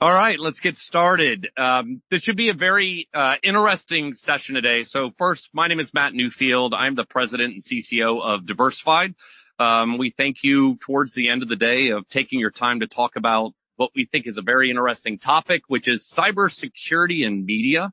All right, let's get started. This should be a very interesting session today. So first, my name is Matt Newfield. I'm the president and CCO of Diversified. We thank you towards the end of the day of taking your time to talk about what we think is a very interesting topic, which is cybersecurity and media.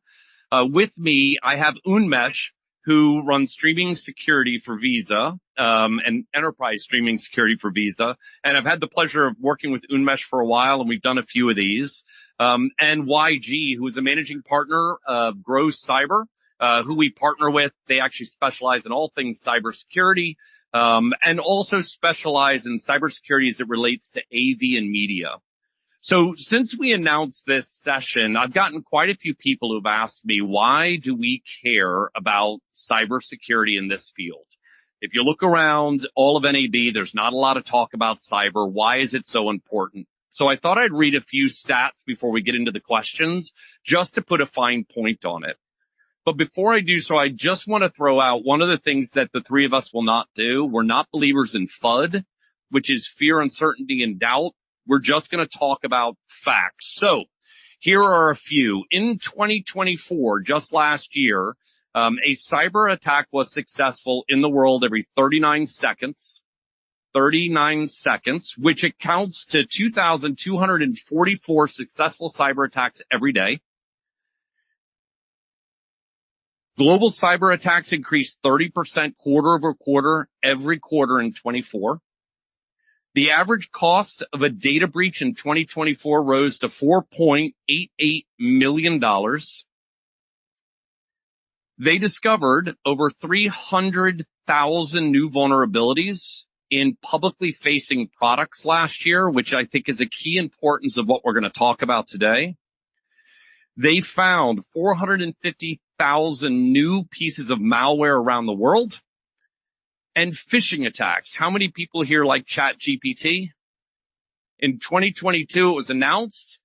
With me, I have Unmesh, who runs streaming security for Visa, and enterprise streaming security for Visa. And I've had the pleasure of working with Unmesh for a while, and we've done a few of these. And YG, who is a managing partner of Grows Cyber, who we partner with. They actually specialize in all things cybersecurity, and also specialize in cybersecurity as it relates to AV and media. So since we announced this session, I've gotten quite a few people who've asked me, why do we care about cybersecurity in this field? If you look around all of NAB, there's not a lot of talk about cyber. Why is it so important? So I thought I'd read a few stats before we get into the questions, just to put a fine point on it. But before I do so, I just want to throw out one of the things that the three of us will not do. We're not believers in FUD, which is fear, uncertainty, and doubt. We're just going to talk about facts. So here are a few. In 2024, just last year, a cyber attack was successful in the world every 39 seconds, which accounts to 2,244 successful cyber attacks every day. Global cyber attacks increased 30% quarter over quarter, every quarter in 24. The average cost of a data breach in 2024 rose to $4.88 million. They discovered over 300,000 new vulnerabilities in publicly facing products last year, which I think is a key importance of what we're going to talk about today. They found 450,000 new pieces of malware around the world. And phishing attacks. How many people here like ChatGPT? In 2022, it was announced.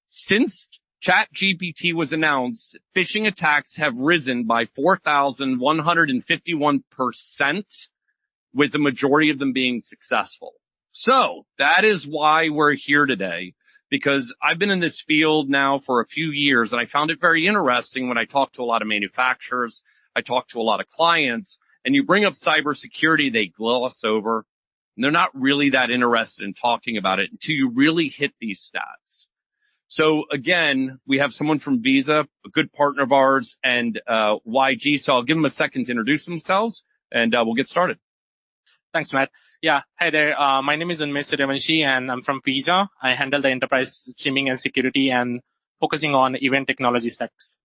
Since ChatGPT was announced, phishing attacks have risen by 4,151%, with the majority of them being successful. So that is why we're here today, because I've been in this field now for a few years, and I found it very interesting when I talk to a lot of manufacturers, I talk to a lot of clients, and you bring up cybersecurity, they gloss over, and they're not really that interested in talking about it until you really hit these stats. So again, we have someone from Visa, a good partner of ours, and YG, so I'll give them a second to introduce themselves, and we'll get started. Thanks, Matt. Yeah, hi there. My name is Unmesh Suryavanshi, and I'm from Visa. I handle the enterprise streaming and security and focusing on event technology stacks.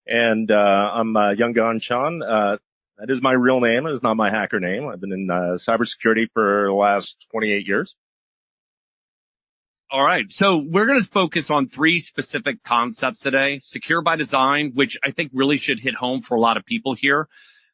And I'm Younggan Chan. That is my real name. It is not my hacker name. I've been in cybersecurity for the last 28 years. All right. So we're going to focus on three specific concepts today. Secure by design, which I think really should hit home for a lot of people here.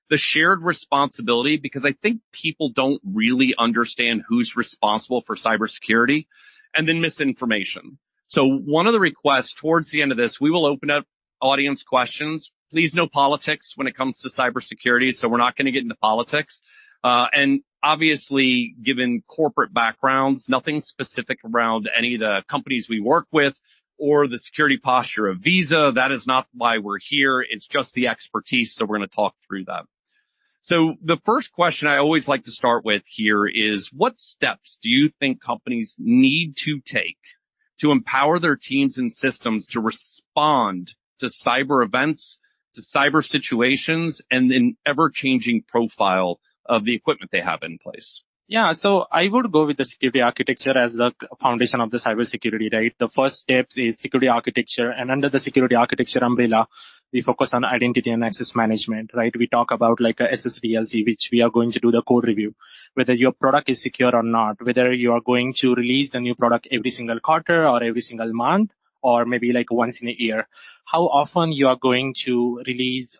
The shared responsibility, because I think people don't really understand who's responsible for cybersecurity. And then misinformation. So one of the requests towards the end of this, we will open up audience questions. Please no politics when it comes to cybersecurity, so we're not going to get into politics. And obviously, given corporate backgrounds, nothing specific around any of the companies we work with or the security posture of Visa. That is not why we're here. It's just the expertise, so we're going to talk through that. So the first question I always like to start with here is, what steps do you think companies need to take to empower their teams and systems to respond to cyber events, to cyber situations, and an ever-changing profile of the equipment they have in place? Yeah, so I would go with the security architecture as the foundation of the cybersecurity, right? The first step is security architecture, and under the security architecture umbrella, we focus on identity and access management, right? We talk about like a SSDLC, which we are going to do the code review, whether your product is secure or not, whether you are going to release the new product every single quarter or every single month, or maybe like once in a year. How often you are going to release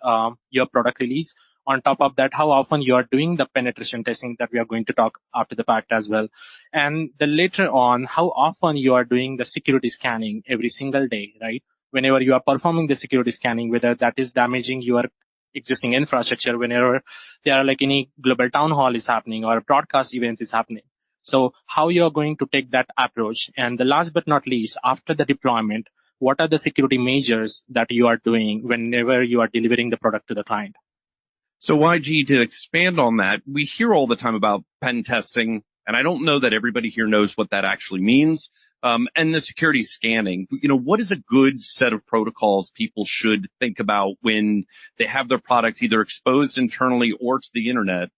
your product release. On top of that, how often you are doing the penetration testing that we are going to talk after the fact as well. And then later on, how often you are doing the security scanning every single day, right? Whenever you are performing the security scanning, whether that is damaging your existing infrastructure, whenever there are like any global town hall is happening or a broadcast event is happening. So how you're going to take that approach. And the last but not least, after the deployment, what are the security measures that you are doing whenever you are delivering the product to the client? So YG, to expand on that, we hear all the time about pen testing, and I don't know that everybody here knows what that actually means. And the security scanning, what is a good set of protocols people should think about when they have their products either exposed internally or to the internet,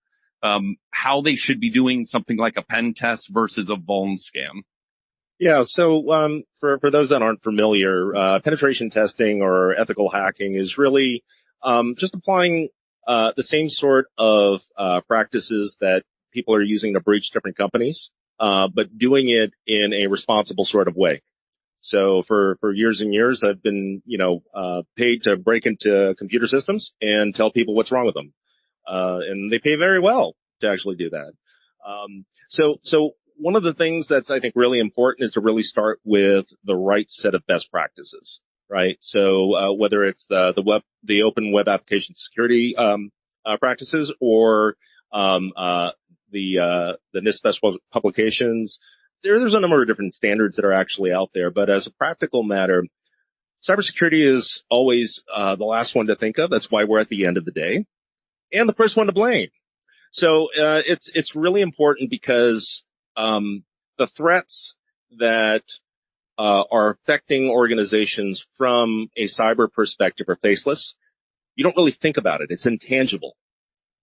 how they should be doing something like a pen test versus a vuln scan? Yeah. So, for those that aren't familiar, penetration testing or ethical hacking is really, just applying, the same sort of, practices that people are using to breach different companies, but doing it in a responsible sort of way. So for years and years, I've been, paid to break into computer systems and tell people what's wrong with them. And they pay very well to actually do that. So one of the things that's, I think, really important is to really start with the right set of best practices, right? So, whether it's the open web application security, practices or, the NIST special publications, there's a number of different standards that are actually out there. But as a practical matter, cybersecurity is always, the last one to think of. That's why we're at the end of the day and the first one to blame. So, it's really important because, the threats that, are affecting organizations from a cyber perspective are faceless. You don't really think about it. It's intangible.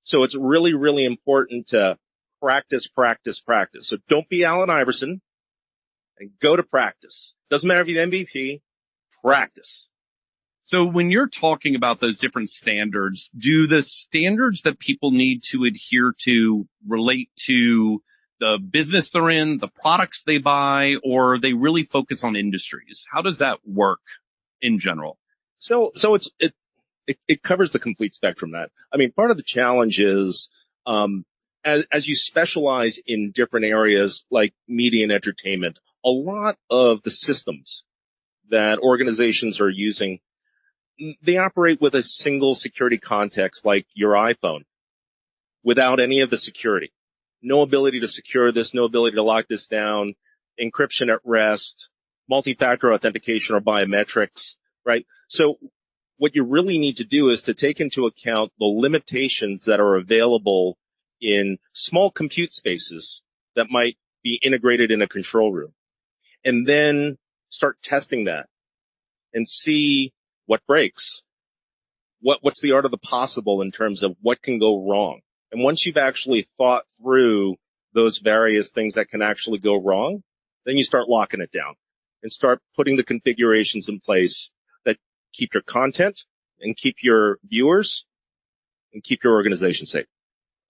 So it's really, really important to practice. So don't be Allen Iverson and go to practice. Doesn't matter if you're the MVP, practice. So when you're talking about those different standards, do the standards that people need to adhere to relate to the business they're in, the products they buy, or they really focus on industries? How does that work in general? So it covers the complete spectrum. That, I mean, part of the challenge is, as you specialize in different areas like media and entertainment, a lot of the systems that organizations are using, they operate with a single security context like your iPhone without any of the security. No ability to secure this, no ability to lock this down, encryption at rest, multi-factor authentication or biometrics, right? So what you really need to do is to take into account the limitations that are available in small compute spaces that might be integrated in a control room, and then start testing that and see what breaks. What's the art of the possible in terms of what can go wrong? And once you've actually thought through those various things that can actually go wrong, then you start locking it down and start putting the configurations in place that keep your content and keep your viewers and keep your organization safe.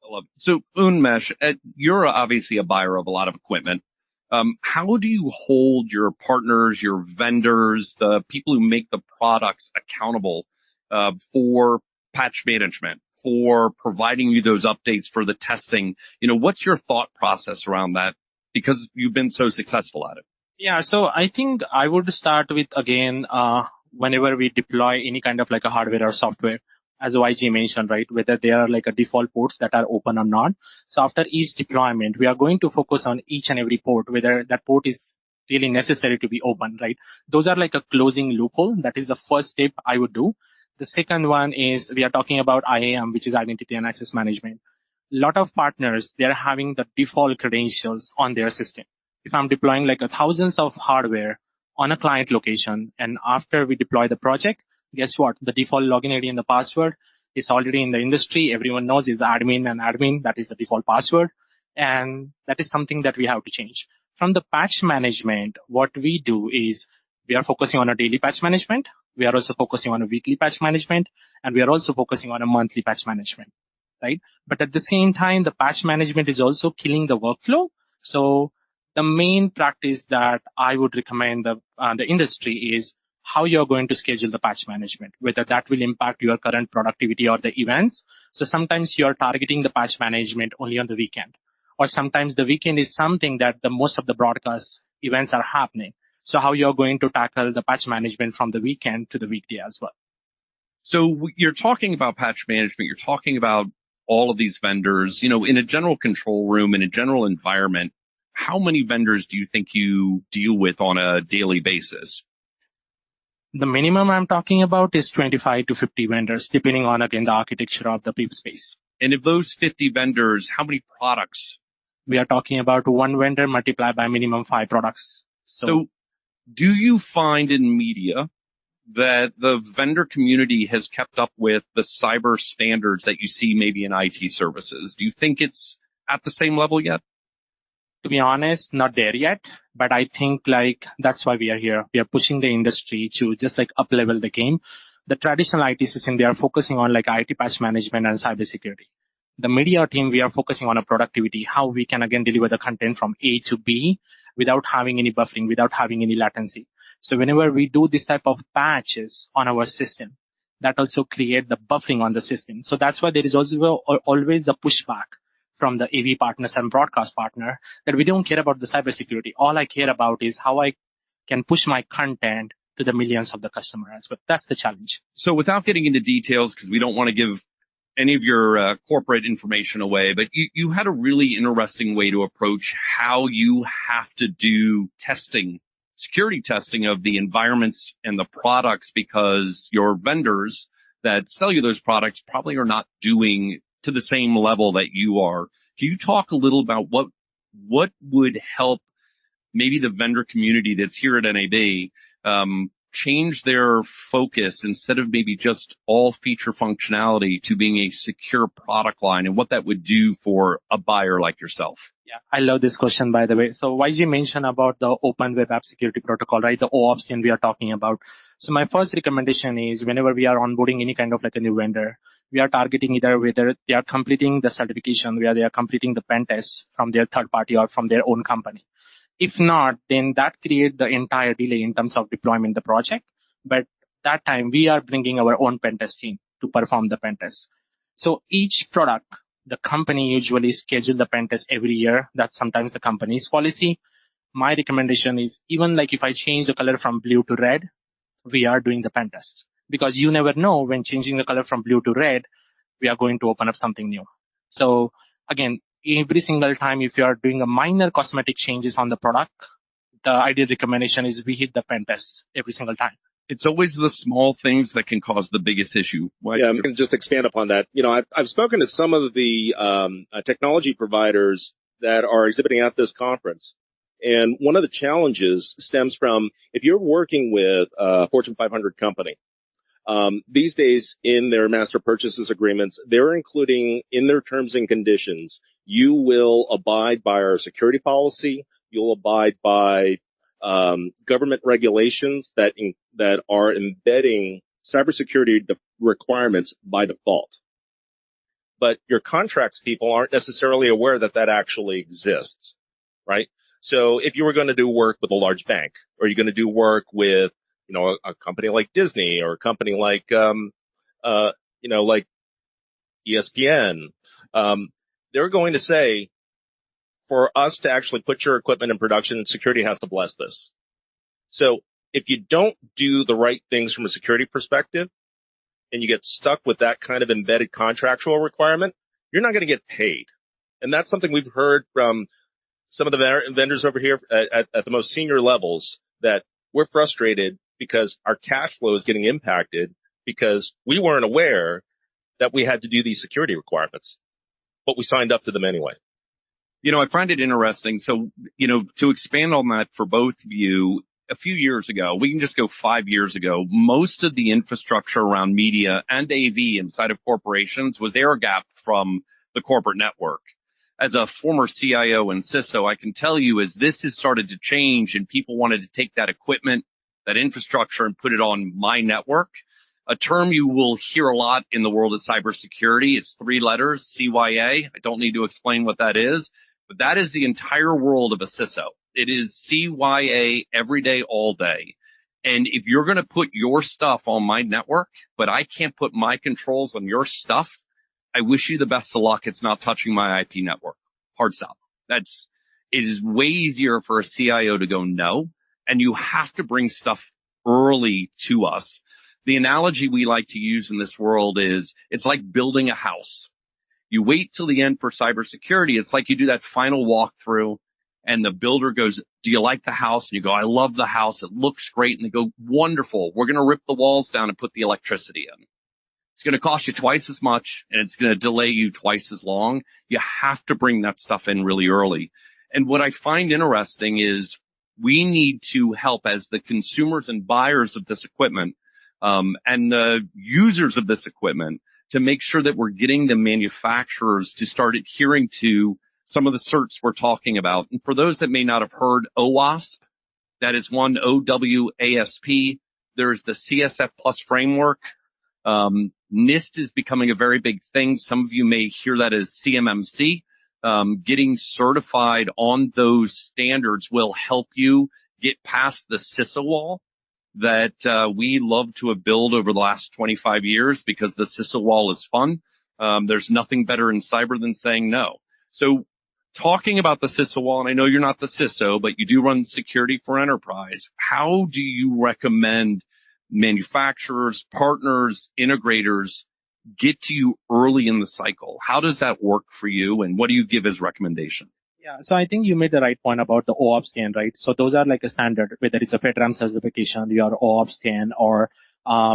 I love it. So Unmesh, you're obviously a buyer of a lot of equipment. How do you hold your partners, your vendors, the people who make the products accountable for patch management, for providing you those updates, for the testing? What's your thought process around that? Because you've been so successful at it. Yeah, so I think I would start with, again, whenever we deploy any kind of like a hardware or software, as YG mentioned, right, whether they are like a default ports that are open or not. So after each deployment, we are going to focus on each and every port, whether that port is really necessary to be open, right? Those are like a closing loophole. That is the first step I would do. The second one is we are talking about IAM, which is identity and access management. A lot of partners, they're having the default credentials on their system. If I'm deploying like thousands of hardware on a client location, and after we deploy the project, guess what? The default login ID and the password is already in the industry. Everyone knows it's admin and admin. That is the default password. And that is something that we have to change. From the patch management, what we do is we are focusing on a daily patch management. We are also focusing on a weekly patch management, and we are also focusing on a monthly patch management, right? But at the same time, the patch management is also killing the workflow. So the main practice that I would recommend the industry is how you're going to schedule the patch management, whether that will impact your current productivity or the events. So sometimes you're targeting the patch management only on the weekend, or sometimes the weekend is something that the most of the broadcast events are happening. So how you're going to tackle the patch management from the weekend to the weekday as well. So you're talking about patch management. You're talking about all of these vendors, in a general control room, in a general environment. how many vendors do you think you deal with on a daily basis? The minimum I'm talking about is 25 to 50 vendors, depending on, again, the architecture of the PIP space. And of those 50 vendors, how many products? We are talking about one vendor multiplied by minimum 5 products. So do you find in media that the vendor community has kept up with the cyber standards that you see maybe in IT services? Do you think it's at the same level yet? To be honest, not there yet, but I think that's why we are here. We are pushing the industry to just up level the game. The traditional IT system, they are focusing on IT patch management and cybersecurity. The media team, we are focusing on a productivity, how we can again deliver the content from A to B without having any buffering, without having any latency. So whenever we do this type of patches on our system, that also create the buffering on the system. So that's why there is also always a pushback from the AV partners and broadcast partner that we don't care about the cybersecurity. All I care about is how I can push my content to the millions of the customers. But that's the challenge. So without getting into details, because we don't want to give any of your corporate information away, but you had a really interesting way to approach how you have to do testing, security testing of the environments and the products, because your vendors that sell you those products probably are not doing to the same level that you are. Can you talk a little about what would help maybe the vendor community that's here at NAB change their focus instead of maybe just all feature functionality to being a secure product line, and what that would do for a buyer like yourself? Yeah, I love this question, by the way. So YG mentioned about the Open Web App Security Protocol, right? The OAuth chain we are talking about. So my first recommendation is whenever we are onboarding any kind of a new vendor, we are targeting either whether they are completing the certification, where they are completing the pen test from their third party or from their own company. If not, then that creates the entire delay in terms of deployment the project. But that time we are bringing our own pen test team to perform the pen test. So each product, the company usually schedule the pen test every year. That's sometimes the company's policy. My recommendation is even if I change the color from blue to red, we are doing the pen test, because you never know when changing the color from blue to red, we are going to open up something new. So again, every single time, if you are doing a minor cosmetic changes on the product, the ideal recommendation is we hit the pen tests every single time. It's always the small things that can cause the biggest issue. Yeah, I'm going to just expand upon that. I've spoken to some of the technology providers that are exhibiting at this conference. And one of the challenges stems from if you're working with a Fortune 500 company, these days in their master purchases agreements, they're including in their terms and conditions, you will abide by our security policy, you'll abide by government regulations that are embedding cybersecurity requirements by default. But your contracts people aren't necessarily aware that actually exists, right? So if you were going to do work with a large bank, or you're going to do work with, a company like Disney, or a company like, like ESPN, they're going to say, for us to actually put your equipment in production, security has to bless this. So if you don't do the right things from a security perspective, and you get stuck with that kind of embedded contractual requirement, you're not going to get paid. And that's something we've heard from some of the vendors over here at the most senior levels, that we're frustrated because our cash flow is getting impacted because we weren't aware that we had to do these security requirements, but we signed up to them anyway. I find it interesting. So, to expand on that for both of you, a few years ago, we can just go 5 years ago, most of the infrastructure around media and AV inside of corporations was air-gapped from the corporate network. As a former CIO and CISO, I can tell you, as this has started to change and people wanted to take that equipment, that infrastructure, and put it on my network, a term you will hear a lot in the world of cybersecurity. It's 3 letters, CYA. I don't need to explain what that is, but that is the entire world of a CISO. It is CYA every day, all day. And if you're going to put your stuff on my network, but I can't put my controls on your stuff, I wish you the best of luck. It's not touching my IP network. Hard stop. It is way easier for a CIO to go no, and you have to bring stuff early to us. The analogy we like to use in this world is it's like building a house. You wait till the end for cybersecurity. It's like you do that final walkthrough, and the builder goes, do you like the house? And you go, I love the house. It looks great. And they go, wonderful. We're going to rip the walls down and put the electricity in. It's going to cost you twice as much, and it's going to delay you twice as long. You have to bring that stuff in really early. And what I find interesting is we need to help as the consumers and buyers of this equipment, and the users of this equipment, to make sure that we're getting the manufacturers to start adhering to some of the certs we're talking about. And for those that may not have heard OWASP, that is one OWASP. There's the CSF Plus framework. NIST is becoming a very big thing. Some of you may hear that as CMMC. Getting certified on those standards will help you get past the CISA wall that we love to have built over the last 25 years, because the CISA wall is fun. There's nothing better in cyber than saying no. So talking about the CISA wall, and I know you're not the CISO, but you do run security for enterprise. How do you recommend manufacturers, partners, integrators get to you early in the cycle? How does that work for you, and what do you give as recommendation? Yeah, so I think you made the right point about the OAuth scan, right? So those are like a standard, whether it's a FedRAMP certification, your OAuth scan, or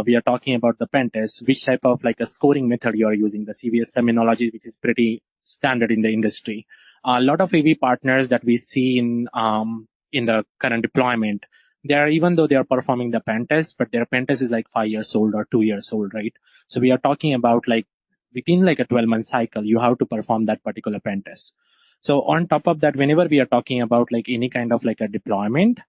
we are talking about the pen test, which type of like a scoring method you are using, the CVS terminology, which is pretty standard in the industry. A lot of AV partners that we see in the current deployment, even though they are performing the pen test, but their pen test is like 5 years old or 2 years old, right? So we are talking about like within like a 12-month cycle, you have to perform that particular pen test. So on top of that, whenever we are talking about like any kind of like a deployment,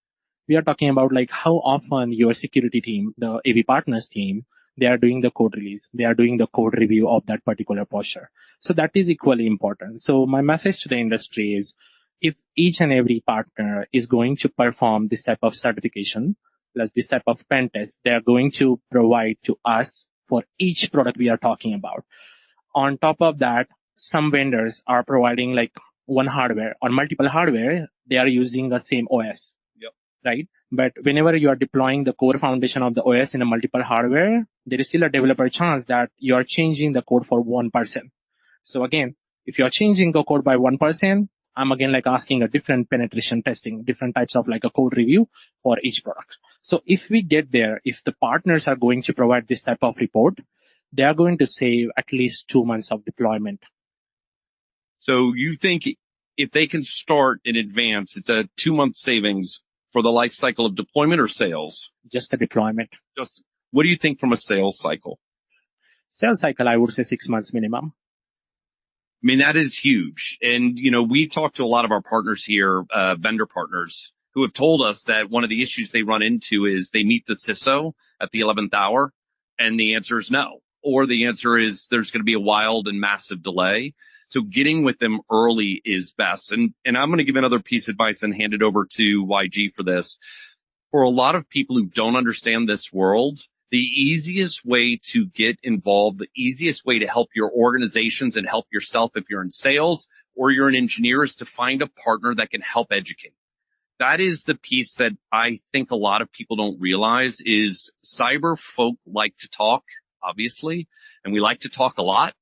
we are talking about like how often your security team, the AV partners team, they are doing the code release, they are doing the code review of that particular posture. So that is equally important. So my message to the industry is, if each and every partner is going to perform this type of certification, plus this type of pen test, they are going to provide to us for each product we are talking about. On top of that, some vendors are providing like one hardware or multiple hardware. They are using the same OS, right? But whenever you are deploying the core foundation of the OS in a multiple hardware, there is still a developer chance that you are changing the code for one person. So again, if you are changing the code by 1%, I'm again like asking a different penetration testing, different types of like a code review for each product. So if we get there, if the partners are going to provide this type of report, they are going to save at least 2 months of deployment. So you think if they can start in advance, it's a 2-month savings for the life cycle of deployment or sales? Just the deployment. Just what do you think from a sales cycle? Sales cycle, I would say 6 months minimum. I mean, that is huge. And, we've talked to a lot of our partners here, vendor partners, who have told us that one of the issues they run into is they meet the CISO at the 11th hour, and the answer is no. Or the answer is there's going to be a wild and massive delay. So getting with them early is best. And I'm going to give another piece of advice and hand it over to YG for this. For a lot of people who don't understand this world, the easiest way to get involved, the easiest way to help your organizations and help yourself if you're in sales or you're an engineer, is to find a partner that can help educate. That is the piece that I think a lot of people don't realize is cyber folk like to talk, obviously, and we like to talk a lot.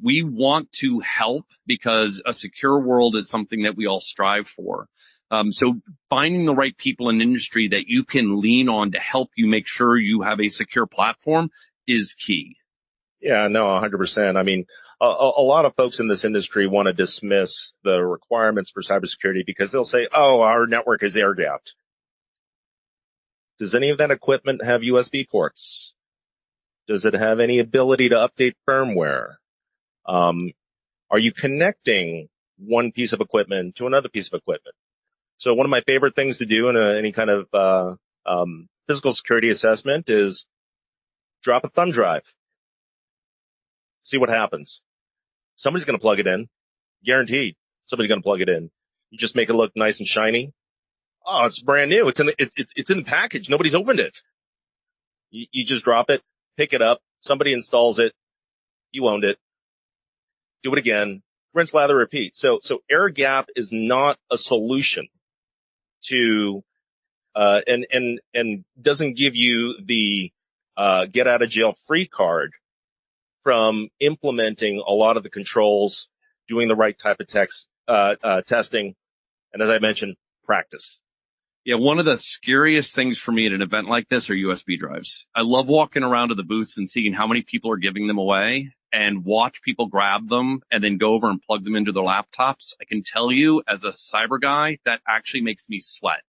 We want to help because a secure world is something that we all strive for. So finding the right people in industry that you can lean on to help you make sure you have a secure platform is key. Yeah, no, 100%. I mean, a lot of folks in this industry want to dismiss the requirements for cybersecurity because they'll say, oh, our network is air gapped. Does any of that equipment have USB ports? Does it have any ability to update firmware? Are you connecting one piece of equipment to another piece of equipment? So one of my favorite things to do in any kind of physical security assessment is drop a thumb drive. See what happens. Somebody's going to plug it in. Guaranteed. Somebody's going to plug it in. You just make it look nice and shiny. Oh, it's brand new. It's in the package. Nobody's opened it. You just drop it, pick it up. Somebody installs it. You owned it. Do it again. Rinse, lather, repeat. So air gap is not a solution to, and doesn't give you the, get out of jail free card from implementing a lot of the controls, doing the right type of testing, And as I mentioned, practice. Yeah, one of the scariest things for me at an event like this are USB drives. I love walking around to the booths and seeing how many people are giving them away and watch people grab them and then go over and plug them into their laptops. I can tell you as a cyber guy, that actually makes me sweat.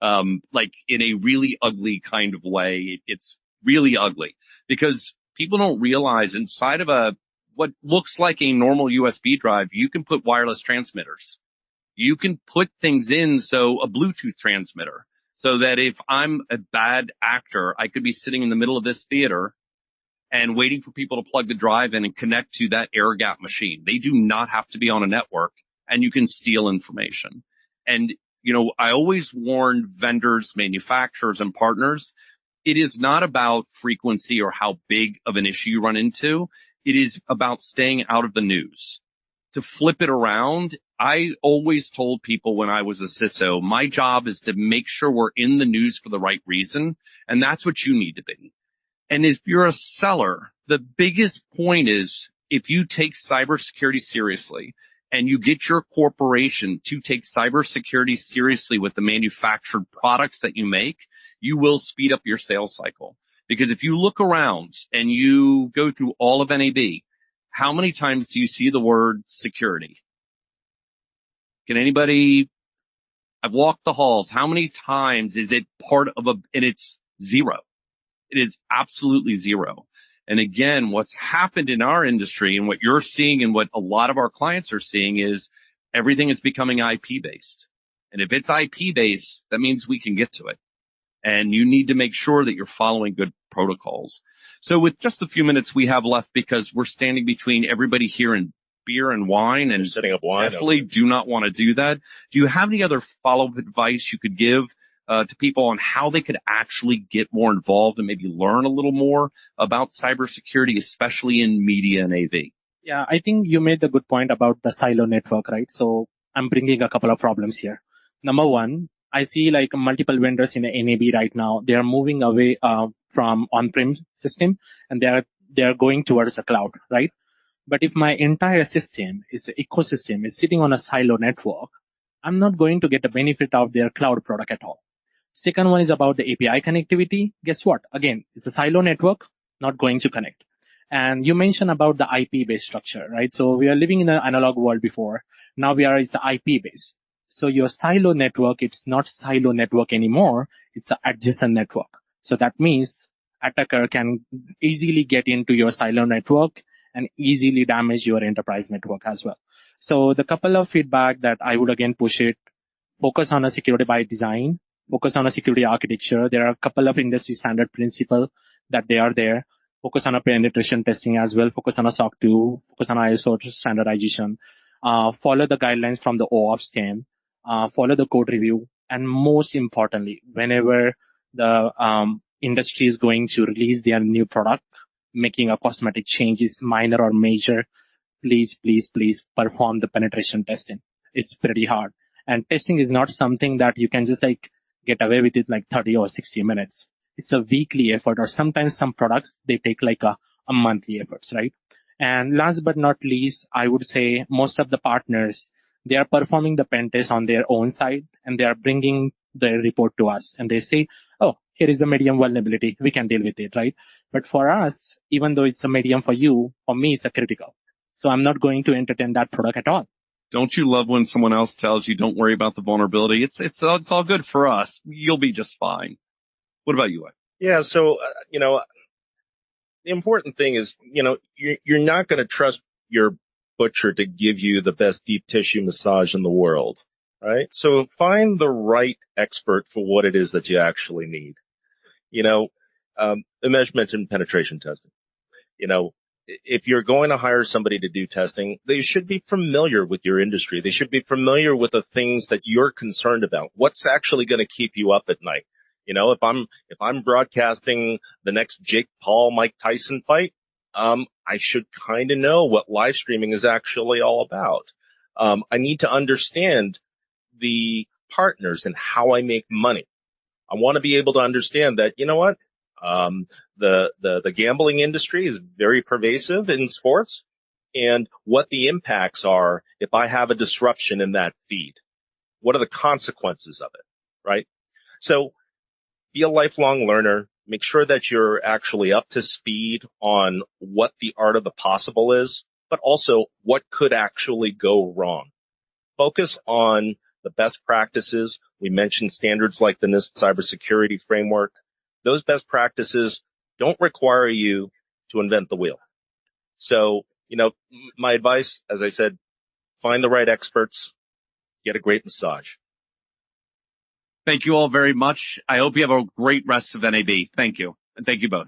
Like in a really ugly kind of way. It's really ugly because people don't realize inside of what looks like a normal USB drive, you can put wireless transmitters. You can put things in, so a Bluetooth transmitter, so that if I'm a bad actor, I could be sitting in the middle of this theater and waiting for people to plug the drive in and connect to that air gap machine. They do not have to be on a network, and you can steal information. And, I always warn vendors, manufacturers, and partners, it is not about frequency or how big of an issue you run into. It is about staying out of the news. To flip it around, I always told people when I was a CISO, my job is to make sure we're in the news for the right reason, and that's what you need to be. And if you're a seller, the biggest point is if you take cybersecurity seriously and you get your corporation to take cybersecurity seriously with the manufactured products that you make, you will speed up your sales cycle. Because if you look around and you go through all of NAB, how many times do you see the word security? Can anybody, I've walked the halls. How many times is it part of and it's zero. It is absolutely zero. And again, what's happened in our industry and what you're seeing and what a lot of our clients are seeing is everything is becoming IP based. And if it's IP based, that means we can get to it. And you need to make sure that you're following good protocols. So with just the few minutes we have left, because we're standing between everybody here and beer and wine, and setting up wine, definitely do not want to do that. Do you have any other follow-up advice you could give to people on how they could actually get more involved and maybe learn a little more about cybersecurity, especially in media and AV? Yeah, I think you made the good point about the silo network, right? So I'm bringing a couple of problems here. Number one, I see like multiple vendors in the NAB right now. They are moving away from on-prem system, and they are going towards the cloud, right? But if my entire system is ecosystem is sitting on a silo network, I'm not going to get the benefit of their cloud product at all. Second one is about the API connectivity. Guess what? Again, it's a silo network, not going to connect. And you mentioned about the IP-based structure, right? So we are living in an analog world before. Now it's IP-based. So your silo network, it's not silo network anymore. It's an adjacent network. So that means attacker can easily get into your silo network and easily damage your enterprise network as well. So the couple of feedback that I would again push it, focus on a security by design, focus on a security architecture. There are a couple of industry standard principles that they are there. Focus on a penetration testing as well. Focus on a SOC 2. Focus on ISO standardization. Follow the guidelines from the OAuth team. Follow the code review. And most importantly, whenever the industry is going to release their new product, making a cosmetic changes, minor or major, please perform the penetration testing. It's pretty hard. And testing is not something that you can just like get away with it like 30 or 60 minutes. It's a weekly effort, or sometimes some products, they take like a monthly efforts, right? And last but not least, I would say most of the partners, they are performing the pen test on their own side, and they are bringing the report to us, and they say, oh, here is a medium vulnerability. We can deal with it, right? But for us, even though it's a medium for you, for me, it's a critical. So I'm not going to entertain that product at all. Don't you love when someone else tells you, don't worry about the vulnerability? It's all good for us. You'll be just fine. What about you, Ed? Yeah. So, the important thing is, you're not going to trust your butcher to give you the best deep tissue massage in the world, right? So find the right expert for what it is that you actually need. The measurement and penetration testing. If you're going to hire somebody to do testing, they should be familiar with your industry. They should be familiar with the things that you're concerned about. What's actually going to keep you up at night? If I'm broadcasting the next Jake Paul, Mike Tyson fight, I should kind of know what live streaming is actually all about. I need to understand the partners and how I make money. I want to be able to understand that, the gambling industry is very pervasive in sports, and what the impacts are if I have a disruption in that feed. What are the consequences of it, right? So be a lifelong learner. Make sure that you're actually up to speed on what the art of the possible is, but also what could actually go wrong. Focus on the best practices. We mentioned standards like the NIST cybersecurity framework. Those best practices don't require you to invent the wheel. So, my advice, as I said, find the right experts, get a great massage. Thank you all very much. I hope you have a great rest of NAB. Thank you. And thank you both.